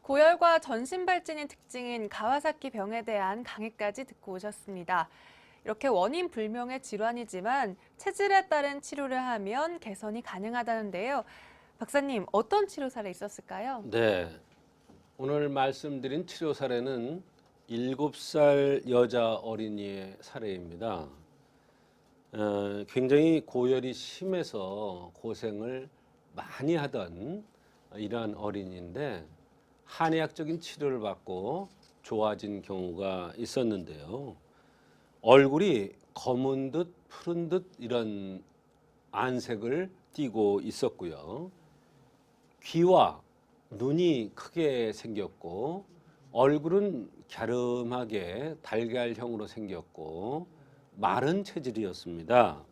고열과 전신발진이 특징인 가와사키 병에 대한 강의까지 듣고 오셨습니다. 이렇게 원인 불명의 질환이지만 체질에 따른 치료를 하면 개선이 가능하다는데요. 박사님, 어떤 치료 사례 있었을까요? 네, 오늘 말씀드린 치료 사례는 7살 여자 어린이의 사례입니다. 굉장히 고열이 심해서 고생을 많이 하던 이러한 어린이인데 한의학적인 치료를 받고 좋아진 경우가 있었는데요. 얼굴이 검은 듯 푸른 듯 이런 안색을 띠고 있었고요. 귀와 눈이 크게 생겼고 얼굴은 갸름하게 달걀형으로 생겼고 마른 체질이었습니다.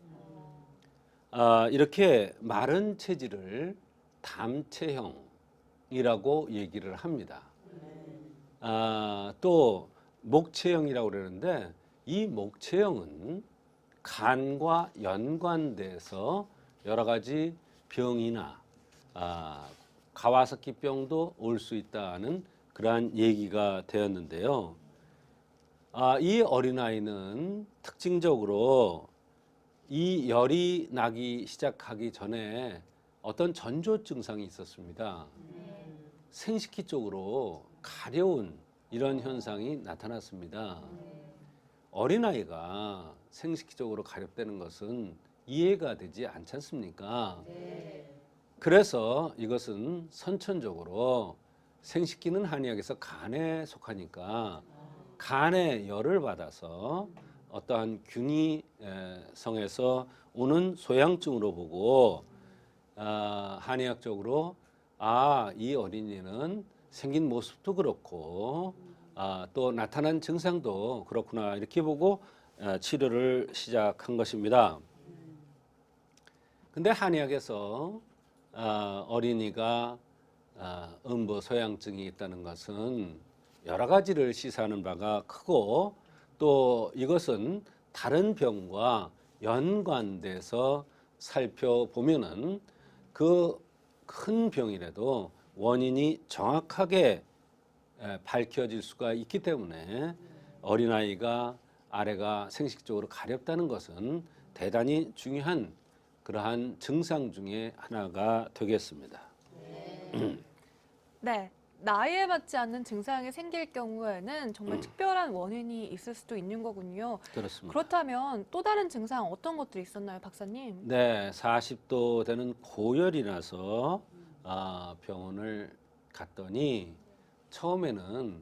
이렇게 마른 체질을 담체형이라고 얘기를 합니다. 또 목체형이라고 그러는데 이 목체형은 간과 연관돼서 여러 가지 병이나 가와사키병도 올 수 있다는 그러한 얘기가 되었는데요. 이 어린아이는 특징적으로 이 열이 나기 시작하기 전에 어떤 전조 증상이 있었습니다. 생식기 쪽으로 가려운 이런 현상이 나타났습니다. 어린아이가 생식기적으로 가렵다는 것은 이해가 되지 않지 않습니까? 그래서 이것은 선천적으로 생식기는 한의학에서 간에 속하니까 간에 열을 받아서 어떠한 균이 성에서 오는 소양증으로 보고 한의학적으로 이 어린이는 생긴 모습도 그렇고 또 나타난 증상도 그렇구나 이렇게 보고 치료를 시작한 것입니다. 근데 한의학에서 어린이가 음부 소양증이 있다는 것은 여러 가지를 시사하는 바가 크고 또 이것은 다른 병과 연관돼서 살펴보면은 그 큰 병이라도 원인이 정확하게 밝혀질 수가 있기 때문에 어린아이가 아래가 생식적으로 가렵다는 것은 대단히 중요한 그러한 증상 중에 하나가 되겠습니다. 네, 나이에 맞지 않는 증상이 생길 경우에는 정말 특별한 원인이 있을 수도 있는 거군요. 그렇습니다. 그렇다면 또 다른 증상 어떤 것들이 있었나요, 박사님? 네, 40도 되는 고열이 나서 병원을 갔더니 처음에는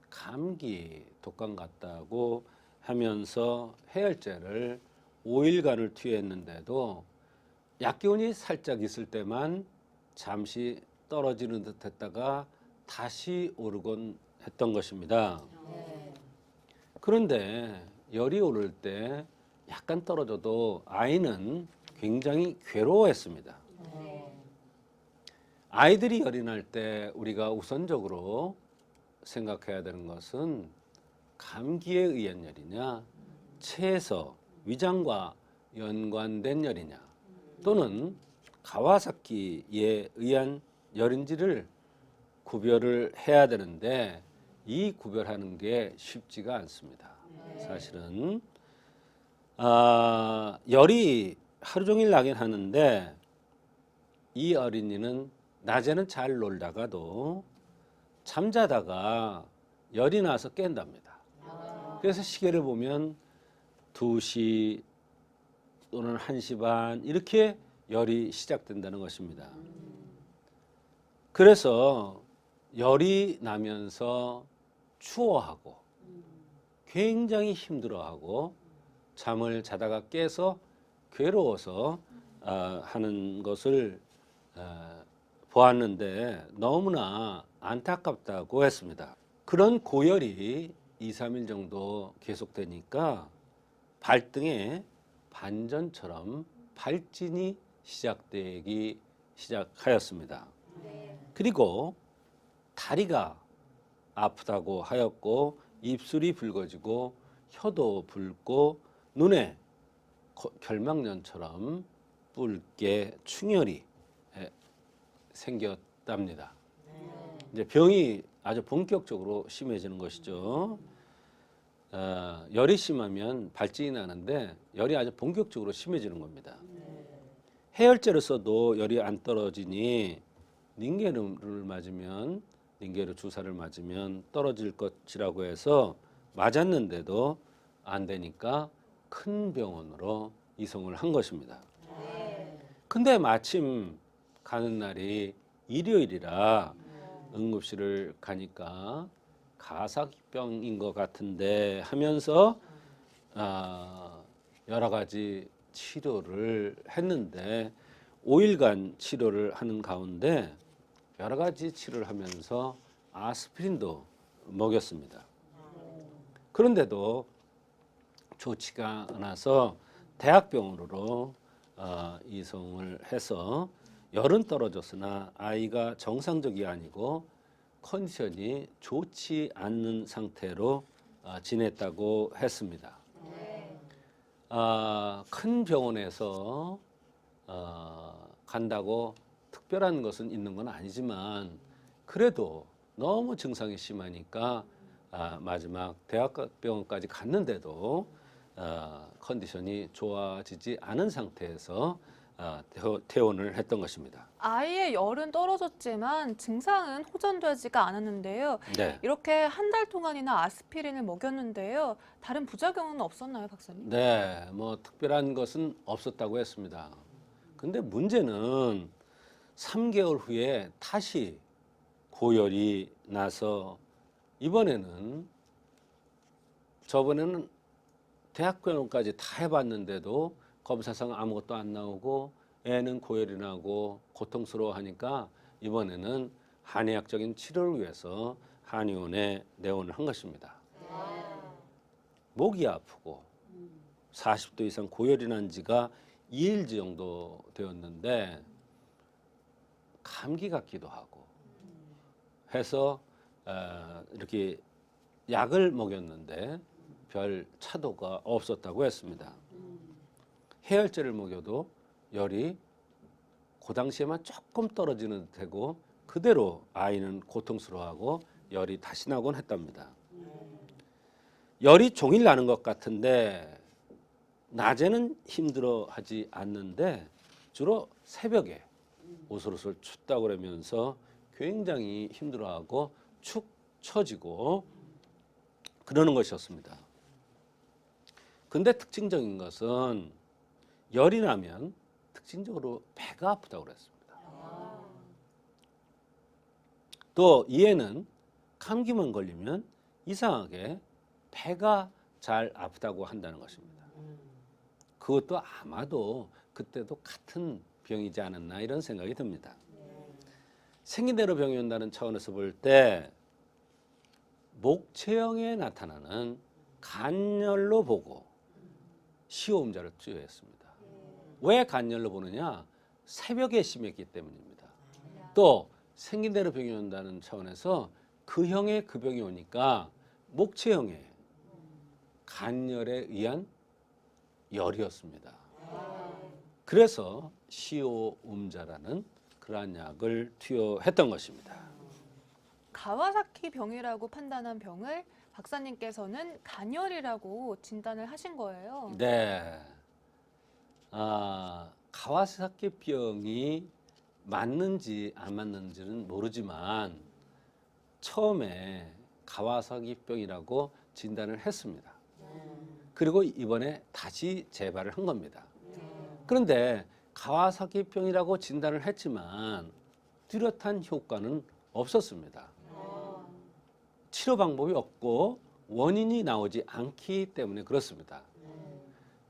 감기 독감 같다고 하면서 해열제를 5일간을 투여했는데도 약기운이 살짝 있을 때만 잠시 떨어지는 듯 했다가 다시 오르곤 했던 것입니다. 그런데 열이 오를 때 약간 떨어져도 아이는 굉장히 괴로워했습니다. 아이들이 열이 날 때 우리가 우선적으로 생각해야 되는 것은 감기에 의한 열이냐, 체에서 위장과 연관된 열이냐, 또는 가와사키에 의한 열인지를 구별을 해야 되는데 이 구별하는 게 쉽지가 않습니다. 사실은 열이 하루 종일 나긴 하는데 이 어린이는 낮에는 잘 놀다가도 잠자다가 열이 나서 깬답니다. 그래서 시계를 보면 2시 또는 1시 반 이렇게 열이 시작된다는 것입니다. 그래서 열이 나면서 추워하고 굉장히 힘들어하고 잠을 자다가 깨서 괴로워서 하는 것을 보았는데 너무나 안타깝다고 했습니다. 그런 고열이 2, 3일 정도 계속되니까 발등에 반전처럼 발진이 시작되기 시작하였습니다. 그리고 다리가 아프다고 하였고 입술이 붉어지고 혀도 붉고 눈에 결막염처럼 붉게 충혈이 생겼답니다. 이제 병이 아주 본격적으로 심해지는 것이죠. 열이 심하면 발진이 나는데 열이 아주 본격적으로 심해지는 겁니다. 해열제를 써도 열이 안 떨어지니 닌게르를 맞으면 닌게르 주사를 맞으면 떨어질 것이라고 해서 맞았는데도 안 되니까 큰 병원으로 이송을 한 것입니다. 근데 마침 가는 날이 일요일이라 응급실을 가니까 가사기병인 것 같은데 하면서 여러 가지 치료를 했는데 5일간 치료를 하는 가운데 여러 가지 치료를 하면서 아스피린도 먹였습니다. 그런데도 좋지가 않아서 대학병원으로 이송을 해서 열은 떨어졌으나 아이가 정상적이 아니고 컨디션이 좋지 않는 상태로 지냈다고 했습니다. 큰 병원에서 간다고 특별한 것은 있는 건 아니지만 그래도 너무 증상이 심하니까 마지막 대학병원까지 갔는데도 컨디션이 좋아지지 않은 상태에서 퇴원을 했던 것입니다. 아이의 열은 떨어졌지만 증상은 호전되지가 않았는데요. 네. 이렇게 한 달 동안이나 아스피린을 먹였는데요. 다른 부작용은 없었나요, 박사님? 네, 뭐 특별한 것은 없었다고 했습니다. 근데 문제는 3개월 후에 다시 고열이 나서 이번에는 저번에는 대학병원까지 다 해봤는데도 검사상 아무것도 안 나오고 애는 고열이 나고 고통스러워하니까 이번에는 한의학적인 치료를 위해서 한의원에 내원을 한 것입니다. 목이 아프고 40도 이상 고열이 난 지가 2일 정도 되었는데 감기 같기도 하고 해서 이렇게 약을 먹였는데 별 차도가 없었다고 했습니다. 해열제를 먹여도 열이 그 당시에만 조금 떨어지는 듯하고 그대로 아이는 고통스러워하고 열이 다시 나곤 했답니다. 열이 종일 나는 것 같은데 낮에는 힘들어하지 않는데 주로 새벽에 옷을 춥다고 그러면서 굉장히 힘들어하고 축 처지고 그러는 것이었습니다. 근데 특징적인 것은 열이 나면 특징적으로 배가 아프다고 그랬습니다. 또 이에는 감기만 걸리면 이상하게 배가 잘 아프다고 한다는 것입니다. 그것도 아마도 그때도 같은 병이지 않았나 이런 생각이 듭니다. 생긴 대로 병이 온다는 차원에서 볼 때 목체형에 나타나는 간열로 보고 시호음자를 투여했습니다. 왜 간열로 보느냐? 새벽에 심했기 때문입니다. 또 생긴 대로 병이 온다는 차원에서 그 형에 그 병이 오니까 목체형에 간열에 의한 열이었습니다. 그래서 시호음자라는 그러한 약을 투여했던 것입니다. 가와사키 병이라고 판단한 병을 박사님께서는 간열이라고 진단을 하신 거예요. 네. 가와사키 병이 맞는지 안 맞는지는 모르지만 처음에 가와사키 병이라고 진단을 했습니다. 그리고 이번에 다시 재발을 한 겁니다. 그런데 가와사키 병이라고 진단을 했지만 뚜렷한 효과는 없었습니다. 치료 방법이 없고 원인이 나오지 않기 때문에 그렇습니다.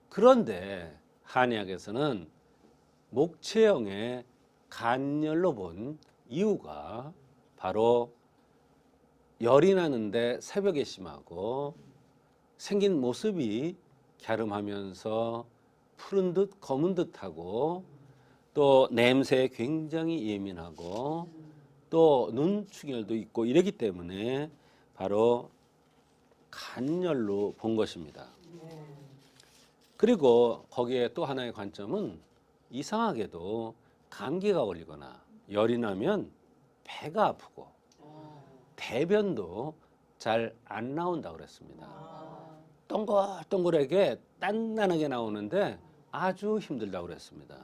그런데 한의학에서는 목체형의 간열로 본 이유가 바로 열이 나는데 새벽에 심하고 생긴 모습이 갸름하면서 푸른 듯 검은 듯하고 또 냄새에 굉장히 예민하고 또 눈충혈도 있고 이러기 때문에 바로 간열로 본 것입니다. 그리고 거기에 또 하나의 관점은 이상하게도 감기가 걸리거나 열이 나면 배가 아프고 배변도 잘 안 나온다고 그랬습니다. 동글동글하게 단단하게 나오는데 아주 힘들다고 그랬습니다.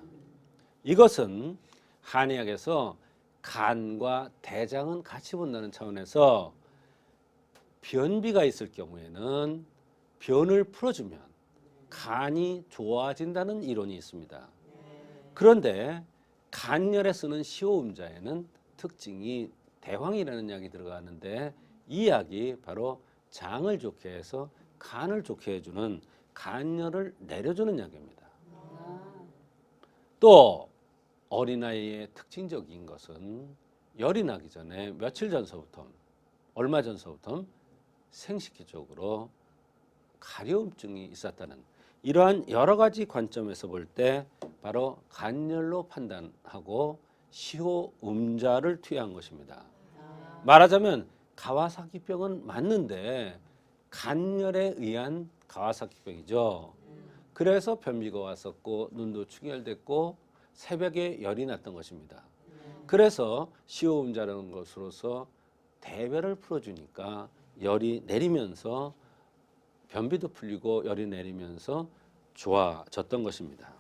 이것은 한의학에서 간과 대장은 같이 본다는 차원에서 변비가 있을 경우에는 변을 풀어주면 간이 좋아진다는 이론이 있습니다. 그런데 간열에 쓰는 시오음자에는 특징이 대황이라는 약이 들어가는데 이 약이 바로 장을 좋게 해서 간을 좋게 해주는 간열을 내려주는 약입니다. 또 어린아이의 특징적인 것은 열이 나기 전에 며칠 전서부터 얼마 전서부터 생식기적으로 가려움증이 있었다는 이러한 여러 가지 관점에서 볼 때 바로 간열로 판단하고 시호음자를 투여한 것입니다. 말하자면 가와사키병은 맞는데 간열에 의한 가와사키병이죠. 그래서 변비가 왔었고 눈도 충혈됐고 새벽에 열이 났던 것입니다. 그래서 시호음자라는 것으로서 대변을 풀어주니까 열이 내리면서 변비도 풀리고 열이 내리면서 좋아졌던 것입니다.